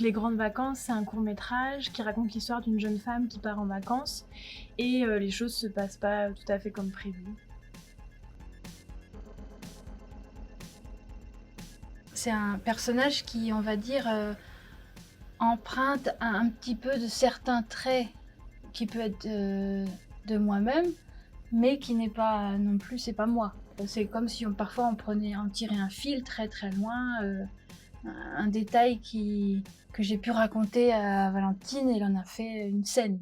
Les grandes vacances, c'est un court-métrage qui raconte l'histoire d'une jeune femme qui part en vacances et les choses se passent pas tout à fait comme prévu. C'est un personnage qui, on va dire, emprunte un petit peu de certains traits qui peut être de moi-même, mais qui n'est pas non plus, c'est pas moi. C'est comme si parfois on tirait un fil très très loin, un détail que j'ai pu raconter à Valentine et il en a fait une scène.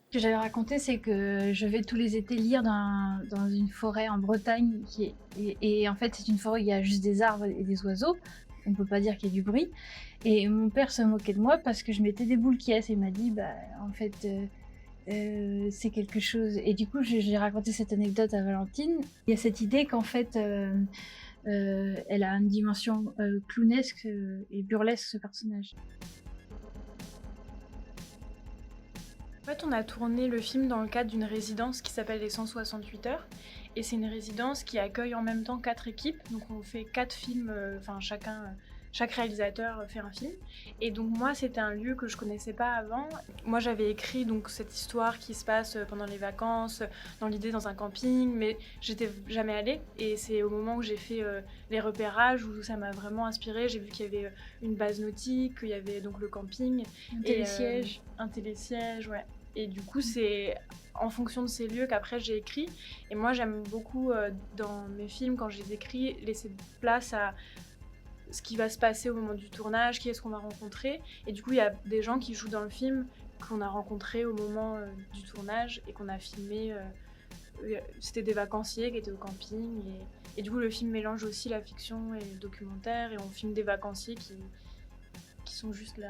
Ce que j'avais raconté, c'est que je vais tous les étés lire dans une forêt en Bretagne. Et en fait, c'est une forêt où il y a juste des arbres et des oiseaux. On ne peut pas dire qu'il y ait du bruit. Et mon père se moquait de moi parce que je mettais des boules qui et il m'a dit, bah, en fait, c'est quelque chose. Et du coup, j'ai raconté cette anecdote à Valentine. Il y a cette idée qu'en fait, elle a une dimension clownesque et burlesque, ce personnage. En fait, on a tourné le film dans le cadre d'une résidence qui s'appelle les 168 heures. Et c'est une résidence qui accueille en même temps 4 équipes. Donc on fait 4 films, chaque réalisateur fait un film. Et donc moi, c'était un lieu que je connaissais pas avant. Moi, j'avais écrit donc cette histoire qui se passe pendant les vacances, dans l'idée dans un camping, mais j'étais jamais allée. Et c'est au moment où j'ai fait les repérages où ça m'a vraiment inspirée. J'ai vu qu'il y avait une base nautique, qu'il y avait donc le camping. Un télésiège. Un télésiège, ouais. Et du coup, c'est en fonction de ces lieux qu'après j'ai écrit. Et moi, j'aime beaucoup dans mes films, quand je les écris, laisser place à ce qui va se passer au moment du tournage, qui est-ce qu'on va rencontrer. Et du coup, il y a des gens qui jouent dans le film qu'on a rencontrés au moment du tournage et qu'on a filmé. C'était des vacanciers qui étaient au camping. Et du coup, le film mélange aussi la fiction et le documentaire. Et on filme des vacanciers qui sont juste là.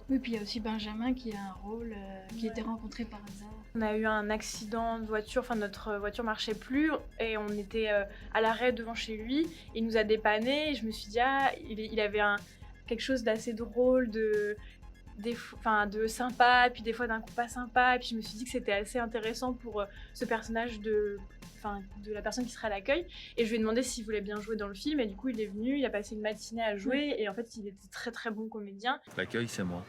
Oui, puis il y a aussi Benjamin qui a un rôle, qui a été rencontré par hasard. On a eu un accident de voiture, enfin notre voiture marchait plus et on était à l'arrêt devant chez lui. Il nous a dépanné et je me suis dit, il avait quelque chose d'assez drôle, de sympa, puis des fois d'un coup pas sympa. Et puis je me suis dit que c'était assez intéressant pour ce personnage de la personne qui sera à l'accueil. Et je lui ai demandé s'il voulait bien jouer dans le film. Et du coup, il est venu, il a passé une matinée à jouer. Et en fait, il était très très bon comédien. L'accueil, c'est moi.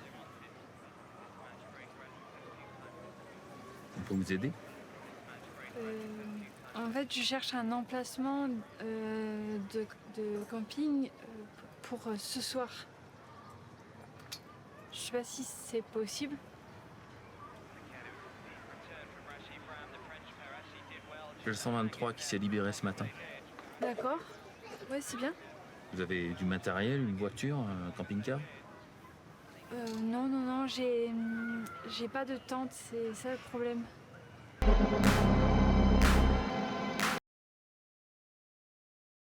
On peut vous aider? En fait, je cherche un emplacement de camping pour ce soir. Je sais pas si c'est possible. J'ai le 123 qui s'est libéré ce matin. D'accord. Ouais, c'est bien. Vous avez du matériel, une voiture, un camping-car? Non, j'ai pas de tente, c'est ça le problème.